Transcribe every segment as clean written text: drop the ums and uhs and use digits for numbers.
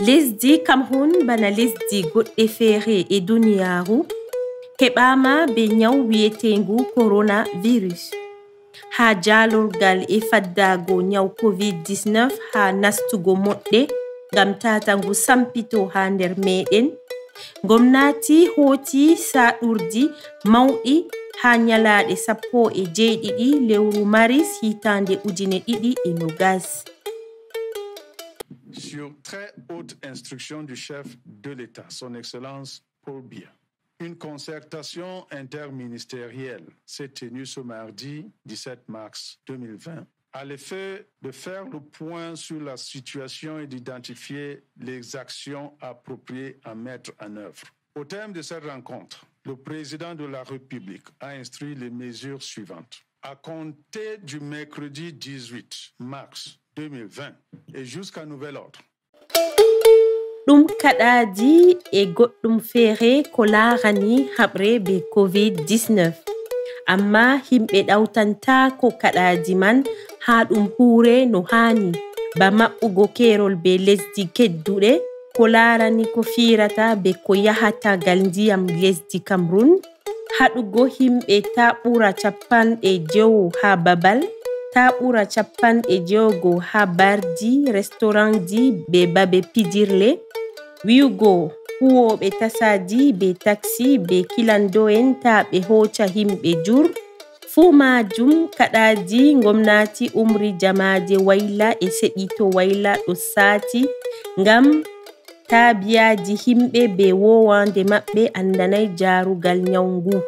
Lesdi Cameroun bana lesdi goɗɗe feere e duniyaaru heɓama be nyaw wi'etengu coronavirus. Ha jalorgal e faddago nyaw COVID-19 ha nastugo moɗɗe ngam tata ngu sampito ha nder meɗen. Gomnati hoti saɗurdi mawɗi ha nyalaɗe 17 lewru Maris hitande 2020. Sur très haute instruction du chef de l'État, son Excellence Paul Biya, une concertation interministérielle s'est tenue ce mardi 17 mars 2020 à l'effet de faire le point sur la situation et d'identifier les actions appropriées à mettre en œuvre. Au terme de cette rencontre, le président de la République a instruit les mesures suivantes. À compter du mercredi 18 mars 2020 et jusqu'à nouvel ordre. Ɗum kaɗaji e goɗɗum feere ko laarani haɓre be COVID-19. Amma himɓe ɗawtanta ko kaɗaji man ha ɗum huure no hani ba maɓɓugo kerol be lesdi kedduɗe ko laarani ko firata be ko yahata gal ndiyam lesdi Cameroun, haɗugo himɓe ta ɓura 50 ha babal, ta ɓura 50 ha bardi, restaurantji be babe pijirle, wi'ugo huwoɓe tasaji be taxi be kilando'en ta ɓe hoca himɓe jur. Fu majum kaɗaji gomnati umri jamaje wayla e seɗito wayla ɗo sati ngam tabiyaji himɓe be wowande maɓɓe andanay jarugal nyawngu.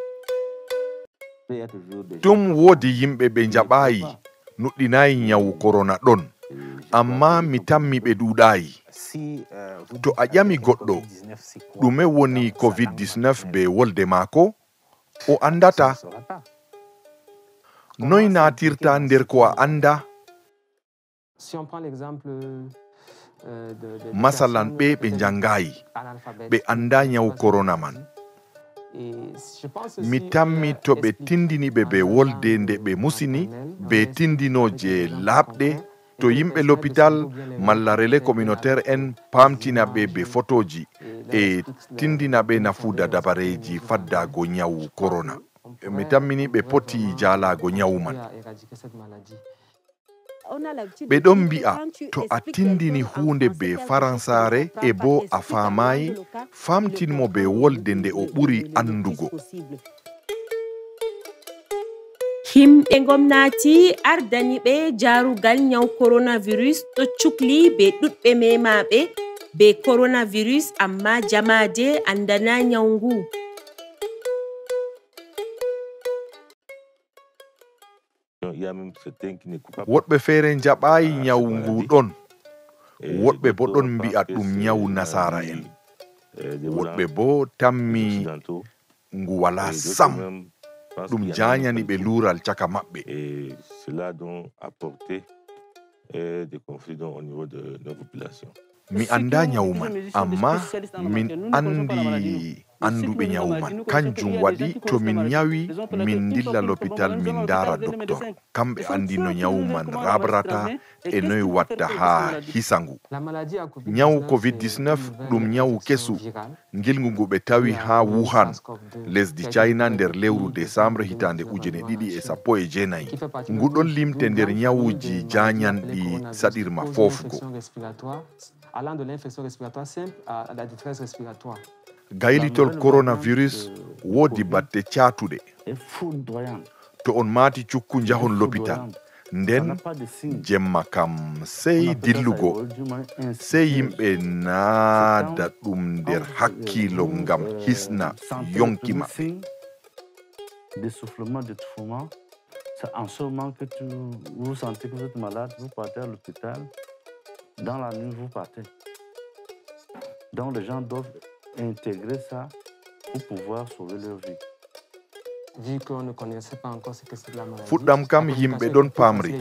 Ɗum wodi yimɓe ɓe jaɓayi nuɗɗinayi nyawu corona ɗon, amma mi tammi ɓe ɗuɗayi. To a ƴami goɗɗo ɗume woni COVID-19 be wolde maako, o andata. Noy natirta nder ko a anda? Masalan ɓe jangayi, ɓe anda nyawu corona man. Mi tammi to ɓe tindini ɓe be wolde nde ɓe musini, be tindinoje laaɓɗe, to yimɓe l'hôpital malla relais communautaire en pamtina ɓe be photoji e tindina ɓe nafuda dabareji faddago nyawu corona. Mi tammini ɓe poti jalago nyawu man. Ɓe ɗon mbi'a to a tindini hunde be faransare e bo a famayi, famtinmo be wolde nde o ɓuri andugo. Himɓe gomnati ardani ɓe jarugal nyaw coronavirus ɗo cukli be ɗuɗɓe memaɓe be coronavirus amma jamaje andana nyawngu. Woɗɓe feere jaɓayi nyawu ngu ɗon, woɗɓe bo ɗon mbi'a ɗum nyawu nasara en, woɗɓe bo tammi ngu wala sam, ɗum janyani ɓe lural caka maɓɓe. Mi anda nyawu man, amma min andi anduɓe nyawu man. Kanjum waɗi to min nyawi min dilla l'hôpital min dara docteur. Kamɓe andi no nyawu man rabrata e noy watta ha hisangu. Nyawu COVID-19 ɗum nyawu kesu ngilngu ngu ɓe tawi ha Wuhan, lesdi China nder lewru Décembre hitande 2019. Ngu ɗon limte nder nyawuji janyanɗi saɗirma fofugo. Allant de l'infection respiratoire simple à la détresse respiratoire. Gaylitol coronavirus wodi batte catuɗe. To on mati cukku jahon l'hôpital, nden jemma kam sey dillugo, sey yimɓe naada ɗum nder hakkilo ngam hisna yonki maɓɓe. D'essoufflement, d'étouffement, c'est en ce moment que vous sentez que vous êtes malade, vous partez à l'hôpital. Dans la nuit, vous partez. Donc, les gens doivent intégrer ça pour pouvoir sauver leur vie. Vu qu'on ne connaissait pas encore ce que c'est la maladie. Fuɗɗam kam yimɓe ɗon pamri,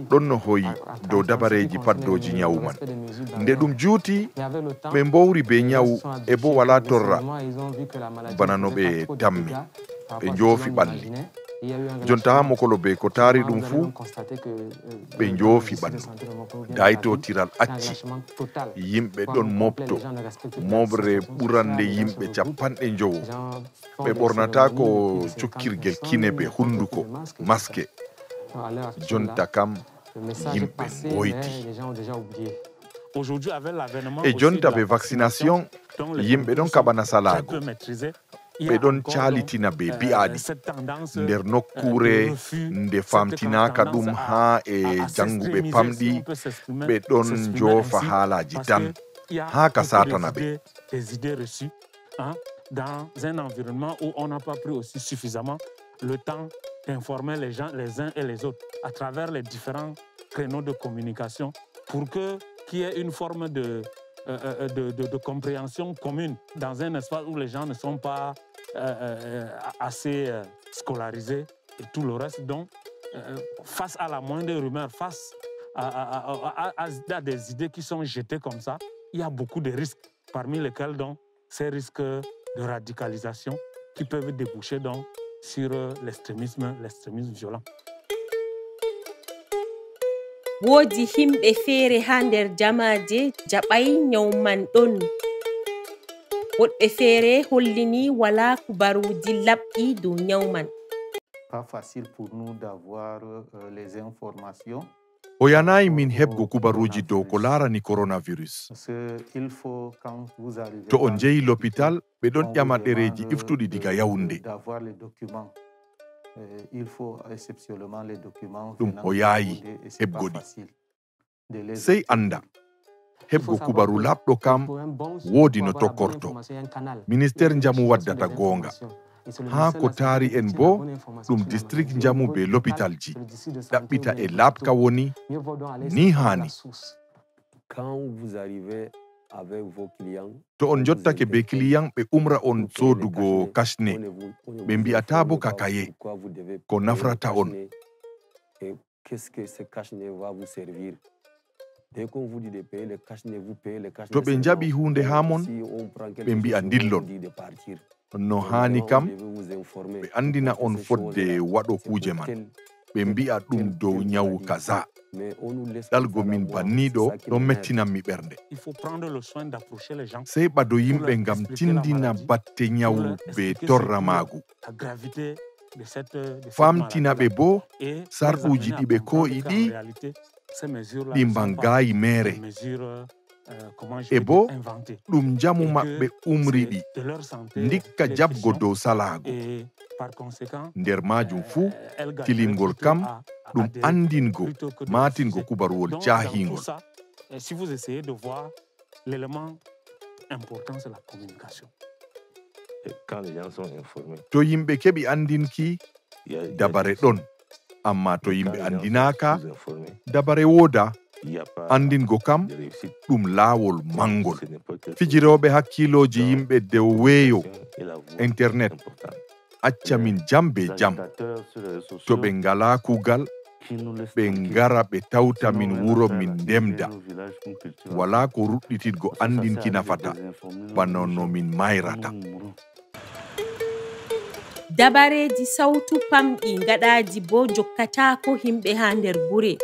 ɗon no hoyi dow dabareji paddoji nyawu man. Nde ɗum juuti, ɓe mbowri be nyawu e bo wala torra, bana no ɓe tammi, ɓe joofi ɓalli. jonta ha mokolo be ko taari ɗum fuu ɓe njoofi ɓandu daytotiral acci yimɓe ɗon mofto moɓre ɓurande yimɓe 50 ɓe ɓornata ko cukkirgel kine be hunduko maske jonta kam yimɓe boyti e jonta be vaccination yimɓe ɗon kaɓana salago ɓe ɗon calitina be bi'aɗi nder nokkure nde famtinaka ɗum ha e janguɓe pamɗi ɓe ɗon jofa haalaji tan ha ka satana ɓe. Dans un environnement où on n'a pas pris aussi suffisamment le temps d'informer les gens les uns et les autres à travers les différents créneaux de communication pour qu'il y ait une forme de compréhension commune dans un espace où les gens ne sont pas assez scolarisés et tout le reste. Donc, face à la moindre rumeur, face à des idées qui sont jetées comme ça, il y a beaucoup de risques, parmi lesquels donc, ces risques de radicalisation qui peuvent déboucher donc sur l'extrémisme violent. Woodi himɓe feere ha nder jamaje jaɓay nyawman ɗon. Woɗɓe feere hollini wala kubaruji labɗi dow nyawman. Pas facile pour nous d'avoir les informations. O yanayi min heɓgo kubaruji dow ko larani coronavirus. To on jehi l'hôpital ɓe ɗon ƴama ɗereji iftuɗi diga Yaoundé. ɗum o yaayi heɓgoɗi. Sey anda heɓgo kubaru laɓɗo kam woodi no tokkorto. Ministére njamu waddata goonga. Ha ko taari en bo ɗum district njamu be l'hôpital ji ɗaɓɓita e laaɓka woni ni haani. To on jottake be client ɓe umra on sodugo kashne ɓe mbi'ata bo kakaye ko nafrata on. To ɓe njaɓi hunde ha mon ɓe mbi'a dillon. No hani kam ɓe andina on fodde waɗo kuje man ɓe mbi'a ɗum dow nyawu kaza. ɗalgo min banniɗo ɗon mettinanmi ɓernde. Sey ɓado yimɓe ngam tindina batte nyawu be torra maagu. Famtina ɓe bo sarɗuji ɗiɓe ko'i ɗi ɗi bangayi mere. E bo ɗum jamu maɓɓe umriɗi ndikka jabgo dow salago. Nder majum fuu tilimgol kam ɗum andingo matingo kubaruwol cahingol. To yimɓe keɓi andinki dabare ɗon, amma to yimɓe andinaka dabare woda. Andingo kam ɗum laawol mangol. Fijiroɓe hakkiloji yimɓe dow weeyo internet acca min jam be jam. To ɓe ngala kugal ɓe ngara ɓe tawta min wuro min ndemda. Wala ko ruɗɗititgo andinki nafata bana no min mayrata. Dabareji sautu pamɗi ngaɗaji bo jokkatako himɓe ha nder gure.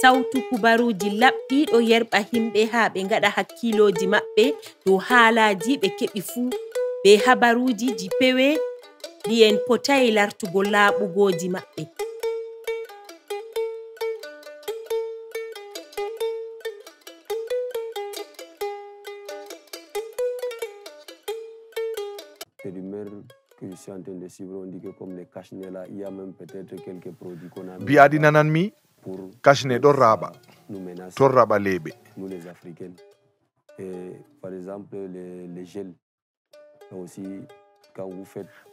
Sautu kubaruji labɗi ɗo yerɓa himɓe ha ɓe ngaɗa hakkiloji maɓɓe dow haalaji ɓe keɓi fuu be habaruji ji pewe ɗi en potai lartugo laaɓugoji maɓɓe. Bi'aɗi nananmi kashne ɗon raɓa ton raɓa leɓe.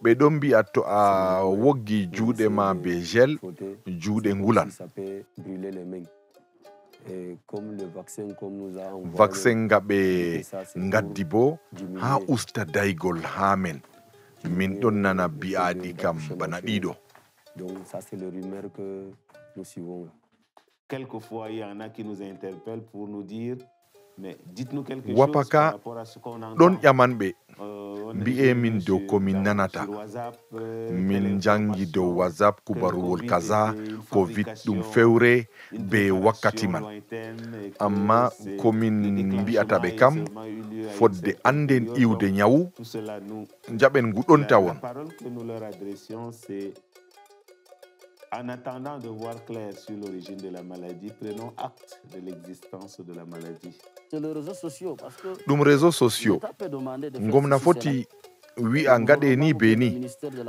Ɓe ɗon mbi'a to a woggi juuɗe ma be gel juuɗe ngulan. Vaccin nga ɓe ngaddi bo ha usta daygol ha men. Min ɗon nana bi'aɗi kam bana ɗiɗo. Quelquefois, il y en a qui nous interpellent pour nous dire wapaka ɗon ƴamanɓe mbi'e min dow komin nanata min jangi dow whatsapp kubaruwol kaza covid ɗum fewre be wakkati man amma komin mbi'ata ɓe kam fodde anden iwde nyawu jaɓen nguɗonta won. En attendant de voir clair sur l'origine de la maladie, prenons acte de l'existence de la maladie. Ɗum réseaux sociaux ngomna foti wi'a ngaɗe ni be ni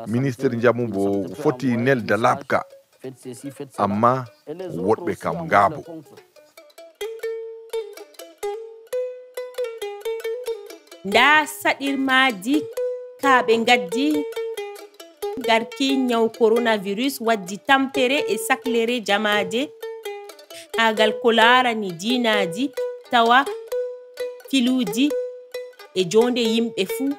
ministére njamu bo foti nelda labka amma woɗɓe kam ngaabo. Nda saɗirmaji kaɓe gaddi garki nyaw coronavirus waddi tampere e saklere jamaje hagal ko larani dinaji tawa filuji e jonde yimɓe fuu.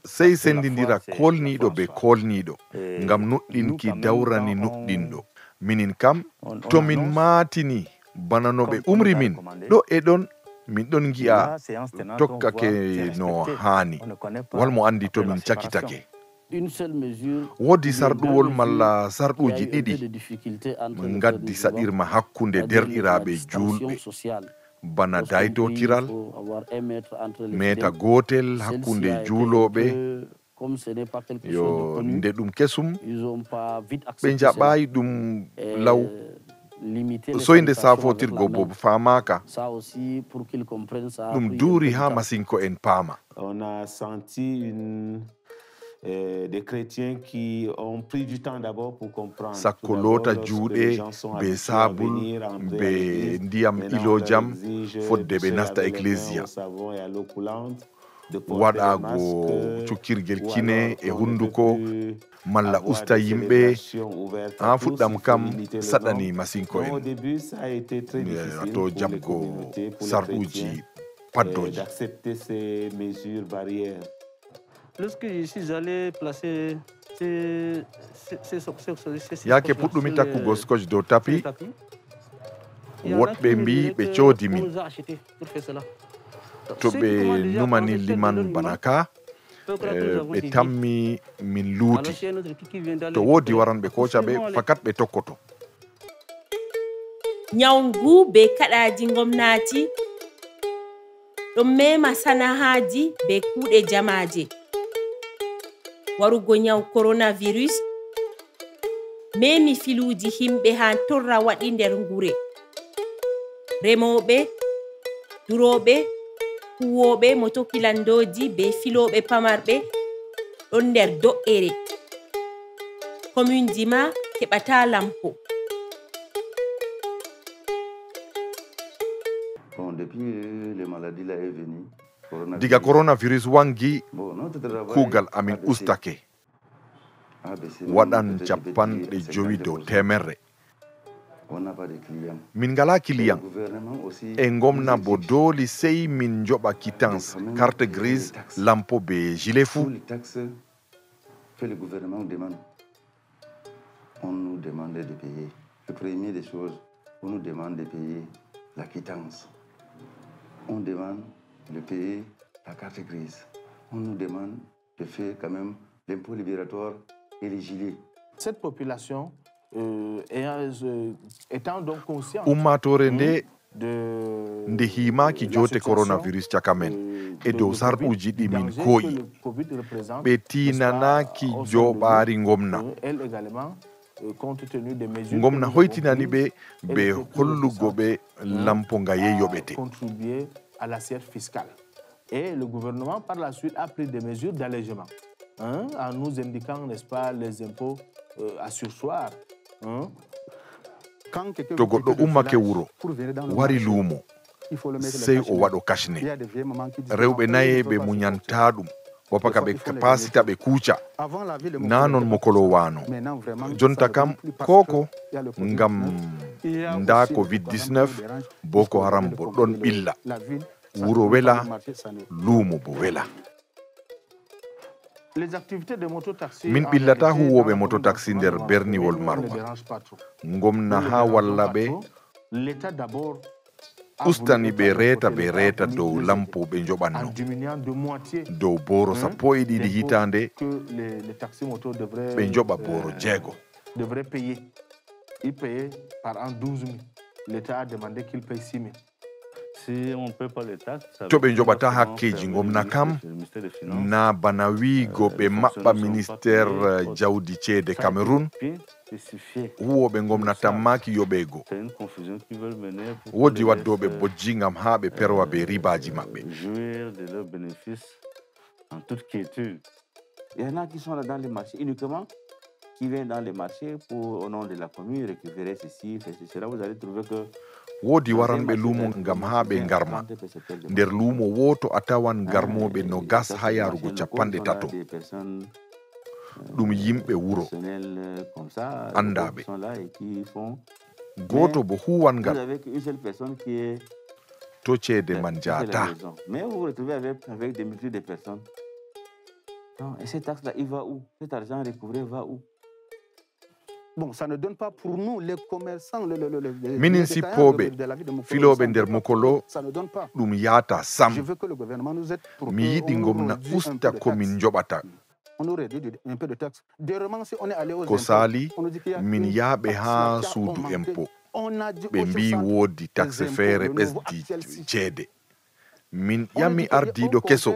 Sey sendindira kolniɗo be kolniɗo ngam nuɗɗinki dawrani nuɗɗinɗo. Minin kam to min matini bana no ɓe umri min ɗo e ɗon min ɗon gi'a tokkake no hani walmo andi to min cakitake. Wodi sarɗuwol malla sarɗuji ɗiɗi gaddi saɗirma hakkunde derɗiraɓe julɓe bana daytotiral meta gotel hakkunde juuloɓe yo nde ɗum kesum ɓe jaɓayi ɗum law soyde safotirgo bo famaka ɗum duuri ha masinko en paama. On a senti des chrétiens qui ont pris du temps d'abord pour comprendre. Sakko loota juuɗe be sabul be ndiyam ilojam fodde ɓe nasta ecclesia waɗago cukkirgel kine e hunduko malla usta yimɓe ha fuɗɗam kam saɗani masinko en to jabgo sarɗuji paddoji. Yake puɗɗumi takkugo scotch dow tapi woɗɓe mbi ɓe coodi min to ɓe numani liman bana ka ɓe tammi min luuti to woodi waranɓe koca ɓe fakat ɓe tokkoto. Nyawngu be kaɗaji gomnati ɗum mema sanahaji be kuuɗe jamaje. Warugo nyaw coronavirus memi filuji himɓe ha torra waɗi nder ngure. Remoɓe, duroɓe, huwoɓe motokilandoji be filoɓe pamarɓe ɗon nder do'ere. Commune ji ma heɓata lampo. Diga coronavirus wangi kugal amin ustake waɗan capanɗe 5 dow temerre. Min ngala client e gomna bo doli sey min joɓa quittance carte grise lampo be gilet fou. Le gouvernement demande, on nous demande de payer. Le premier des choses, on nous demande de payer la quittance. On demande de payer la carte grise. On nous demande de faire quand même l'impôt libératoire et les gilets. Cette population étant donc consciente ummatore nde nde himaki jote coronavirus caka men e dow sarɗuji ɗi min koyi ɓe tinanaki joɓari gomna. Gomna hoytinani ɓe be hollugo ɓe lampo nga yeyoɓete. À l'assiette fiscale. Et le gouvernement, par la suite, a pris des mesures d'allègement, en nous indiquant, n'est-ce pas, les impôts à sursoir. To goɗɗo ummake wuro wari luumo sey o waɗo kashne rewɓe naye ɓe muñanta ɗum wopaka ɓe pasita ɓe kuuca na non mokolo wano jonta kam koko ngam nda covid-19 boko haram bo ɗon ɓilla wuro wela luumo bo wela. Les activités de mototaxi min ɓillata huwoɓe mototaxi nder berniwol marwa gomna ha walla ɓe l'État d'abord ustani ɓe reeta dow lampoɓe joɓanno dow boro sappo e ɗiɗi hitande ɓe joɓa boro jeego. devrait payer. Il payait par an 12 000. L'État a demandé qu'il paye 6 000. Si on paie pas les taxes, to ɓe joɓata hakkeji gomna kam na bana wiigo ɓe maɓɓa ministére jawdi ceede Cameroun huwoɓe gomnata maki yoɓego wodi waddoɓe bojji gam ha ɓe perwa be ribaji maɓɓe. Il y en a qui sont là dans les marchés uniquement, qui viennent dans les marchés pour, au nom de la commune, récupérer ceci, faire ceci. Là, vous allez trouver que wodi waranɓe lumo gam ha ɓe garma nder lumo woto a tawan garmoɓe no gas ha yarugo 30 ɗum yimɓe wuro andaɓe goto bo huwangal to ceede man jata. Et cette taxe-là, il va où? Cet argent recouvré va où? Bon, ça ne donne pas pour nous, les commerçants, minin sippoɓe filoɓe nder mokolo ɗum yata sam. Mi yiɗi gomna usta komin joɓata ko sali min yaaɓe ha suudu impôt ɓe mbi woodi taxe feere ɓesdi ceede min ƴami ardiɗo keso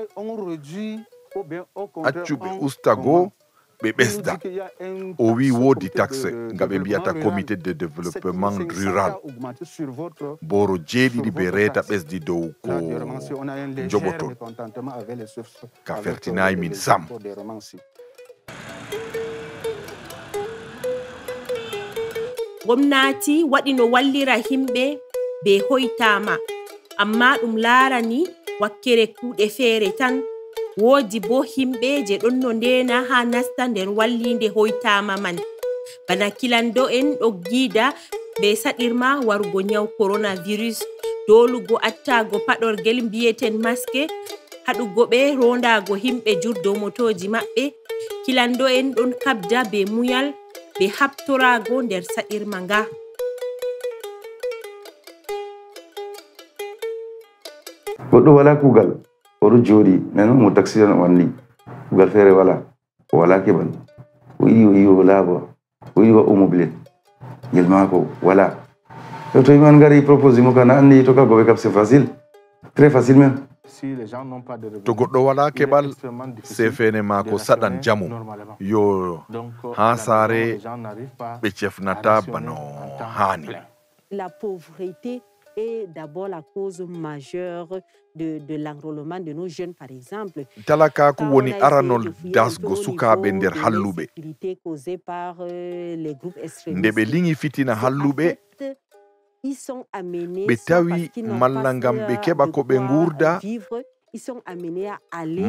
accuɓe ustago ɓe ɓesda o wi woodi taxe nga ɓe mbiyata comité de développement rural boro jeeɗiɗi ɓe reeta ɓesdi dow ko joɓoton ka fertinayi min sam. Gomnati waɗi no wallira himɓe be hoytama amma ɗum laarani wakkere kuuɗe feere tan. Woodi bo himɓe je ɗon no ndena ha nasta nder wallinde hoytama man bana kilando en ɗoggida be saɗirma warugo nyaw coronavirus dolugo attago paɗorgel mbiyeten masque haɗugo ɓe rondago himɓe jurdo motoji maɓɓe kilando en ɗon kabda be muyal be habtorago nder saɗirma nga. goɗɗo wala kugal oɗo jooɗi nano mo taxi on wanni kugal feere wala o wala keɓal o yiɗi o laaɓa o yiɗi waɗo mobilette ngel maako wala to to yimɓe an ngari propose mo kana anndi to kago ɓe kam c'est facile très facile même. To goɗɗo wala keɓal sefene maako saɗan jamu yo ha saare ɓe cefnata bano hani. La pauvreté est d'abord la cause majeure de l'enrôlement de nos jeunes, par exemple. Talakaku woni aranol dasgo sukaɓe nder halluɓe. Nde ɓe liŋi fitina halluɓe, ɓe tawi malla ngam ɓe keɓa ko ɓe ngurda,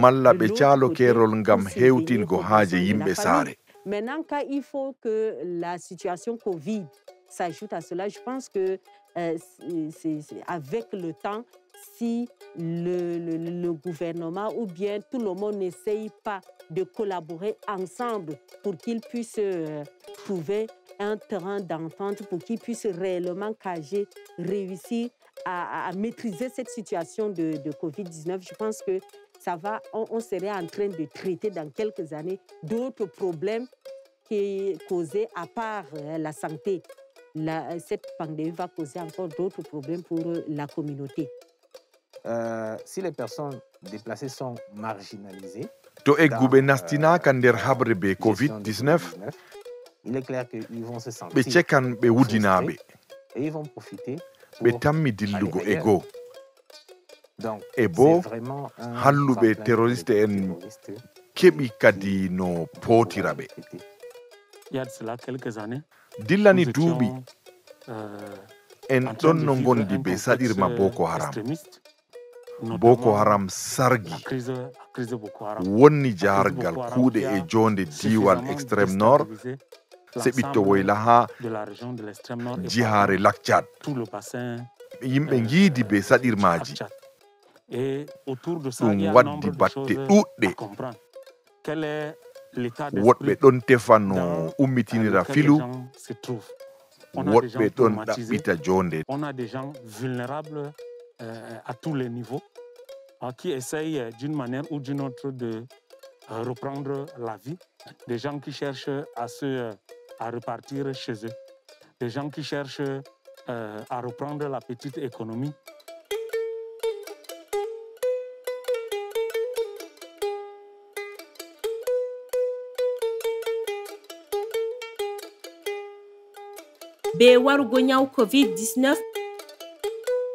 malla ɓe caalo kerol ngam hewtingo haaje yimɓe saare. Maintenant, quand il faut que la situation Covid s'ajoute à cela, je pense que avec le temps, si le gouvernement ou bien tout le monde n'essaye pas de collaborer ensemble pour qu'ils puissent trouver un terrain d'entente, pour qu'ils puissent réellement réussir à maîtriser cette situation de Covid-19, je pense que on serait en train de traiter dans quelques années d'autres problèmes qui sont causés à part la santé. Cette pandémie va causer encore d'autres problèmes pour la communauté. Si les personnes déplacées sont marginalisées, to egguɓe nastinaka nder habre be covid-19 il est clair qu'ils vont se sentir ɓe cekan ɓe wudinaɓe et ils vont profiter ɓe tammi dillugo e goo e bo halluɓe terroriste en keɓi kadi no potira ɓe. Dillani duuɓi en ɗon no gondi be saɗirma Boko Haram. Boko Haram sargi wonni jahargal kuuɗe e jonde diwal extrême nord se ɓitto woyla ha jihare Lakchad. Yimɓe giidi be saɗirmaji ɗum waddi batte ɗuɗɗe quel est l'état woɗɓe d'esprit ɗon tefa no dans ummitinira lequel les filu, gens se trouvent. On a des gens woɗɓe ɗon traumatisés, ɗaɓɓita jonde. on a des gens vulnérables à tous les niveaux, qui essayent d'une manière ou d'une autre de reprendre la vie, des gens qui cherchent à repartir chez eux, des gens qui cherchent à reprendre la petite économie. Be warugo nyaw COVID-19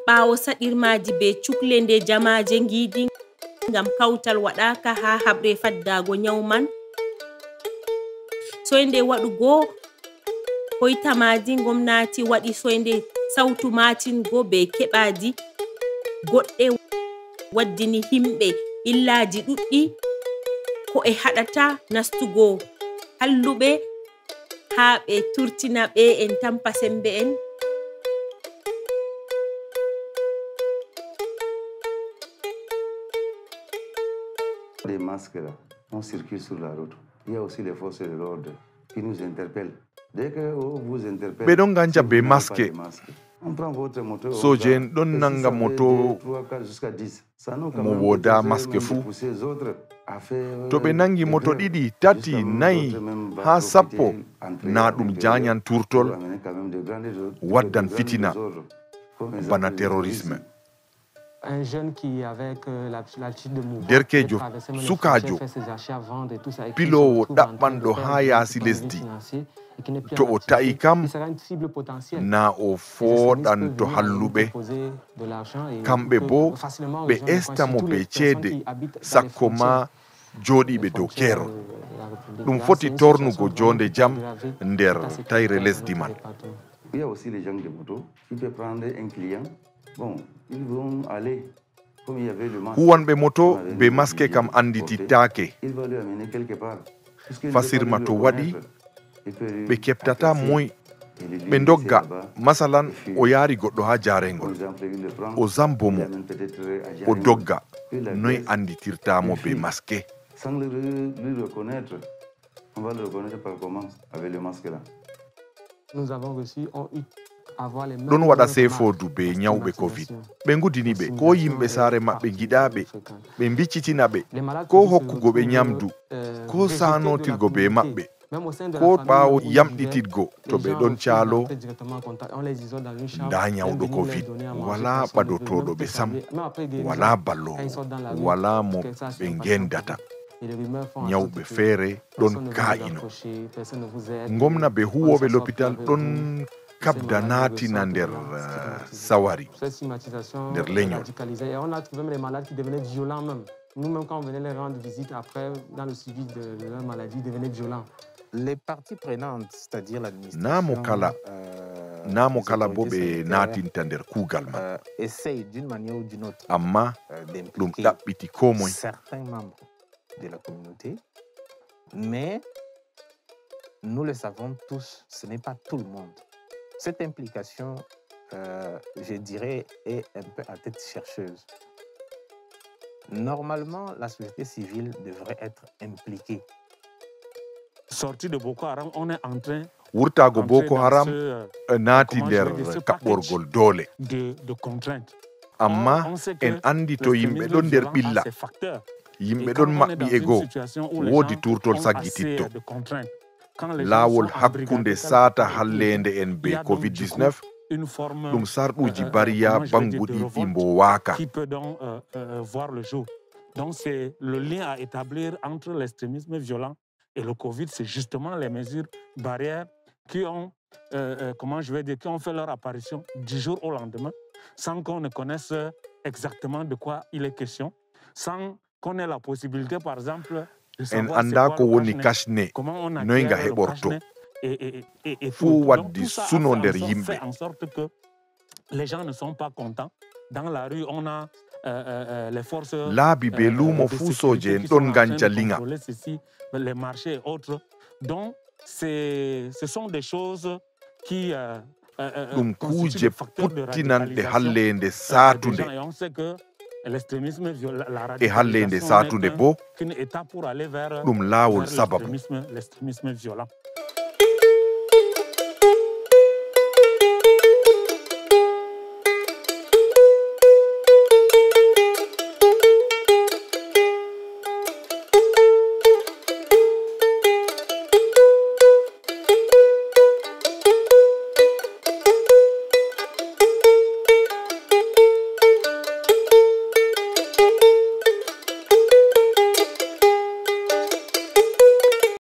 ɓawo saɗirmaji be cuklende jamaje giidi ngam kawtal waɗaka ha haɓre faddago nyaw man. Soyde waɗugo hoytamaji gomnati waɗi soyde sautu matingo be keɓaji goɗɗe waddini himɓe illaji ɗuɗɗi ko e haɗata nastugo halluɓe ha ɓe turtina ɓe en tampa sembe en. Les masques là, on circule sur la route. Il y a aussi les forces de l'ordre qui nous interpellent. Dès que vous interpellez, ɓe ɗon ganja be maske. on prend votre moto. Soje en ɗon nanga moto mo woda maske fuu. To ɓe nangi moto ɗiɗi, tati, nayi ha sappo, na ɗum janyan turtol waddan fitina bana terrorisme. Un jeune qui avec l'attitude de mouvement, derkejo sukajo pilowo ɗaɓɓanɗo ha yaasi lesdi, to o ta'i kam na o fooɗan to halluɓe, kamɓe bo ɓe estamo be ceede sakko ma jooɗiɓe dow keerol. ɗum foti tornugo jonde jam nder tayre lesdi man. Il y a aussi les gens de moto qui peuvent prendre un client. Bon, ils vont aller. Comme il y avait le masque. Huwanɓe moto be maske kam anditittake. Il va le amener quelque part. Fasirma to waɗi ɓe keɓtata moy ɓe dogga. Masalan o yaari goɗɗo ha jarengol, o zambomo, o dogga, noy anditirtamo be maske. Sans le reconnaître, on va le reconnaître par comment? Avec le masque là. Nous avons reçu, ɗon waɗa sefodu be nyawɓe covid. ɓe ngudini ɓe ko yimɓe saare maɓɓe giɗaɓe, ɓe biccitina ɓe ko hokkugo ɓe nyamdu, ko sanotirgo be maɓɓe, ko ɓawo yamɗitirgo to ɓe ɗon caalo. Nda nyawɗo covid wala ɓadotoɗo ɓe sam, wala ballowo, wala mo ɓe gendata. Nyawɓe feere ɗon ka'ino. Gomna be huwoɓe l'hôpital ɗon kabda natina nder sawari, nder leñol. On a trouvé les malades qui devenaient violents même. Nous-mêmes, quand on venait les rendre visite après, dans le suivi de leur maladie, ils devenaient violents. Les parties prenantes, c'est-à-dire l'administration, namo kala bo ɓe natinta nder kuugal man, essaye d'une manière ou d'une autre amma ɗum ɗaɓɓiti ko moy. Certains membres de la communauté, mais nous le savons tous, ce n'est pas tout le monde. Cette implication, je dirais, est un peu à tête chercheuse. Normalement, la société civile devrait être impliquée. Sorti de Boko Haram, on est en train wurtago Boko Haram naati nder kaɓɓorgol doole. Amma en andi to yimɓe ɗon nder ɓilla, yimɓe ɗon maɓɓi e goo, woodi turtol saggititto. Laawol hakkunde saata hallende en be covid-19 ɗum sarɗuji bariya banguɗi ɗi mbowaaka. Donc c'est le lien à établir entre l'extrémisme violent et le Covid, c'est justement les mesures barrières qui ont, qui ont fait leur apparition du jour au lendemain, sans qu'on ne connaisse exactement de quoi il est question, sans qu'on ait la possibilité, par exemple, de savoir anda ko woni kashne noynga heɓorto fuu waddi suno nder yimɓe. En sorte que les gens ne sont pas contents. Dans la rue, on a les forces laabi be luumo fuu soje en ɗon ganca linga. Les marchés et autres. Donc, ce sont des choses qui ɗum kuuje puttinanɗe hallende saatunde. On sait que e hallende satude bo qu'une étape pour aller vers ɗum laawol vers sababu l'extrémisme violent.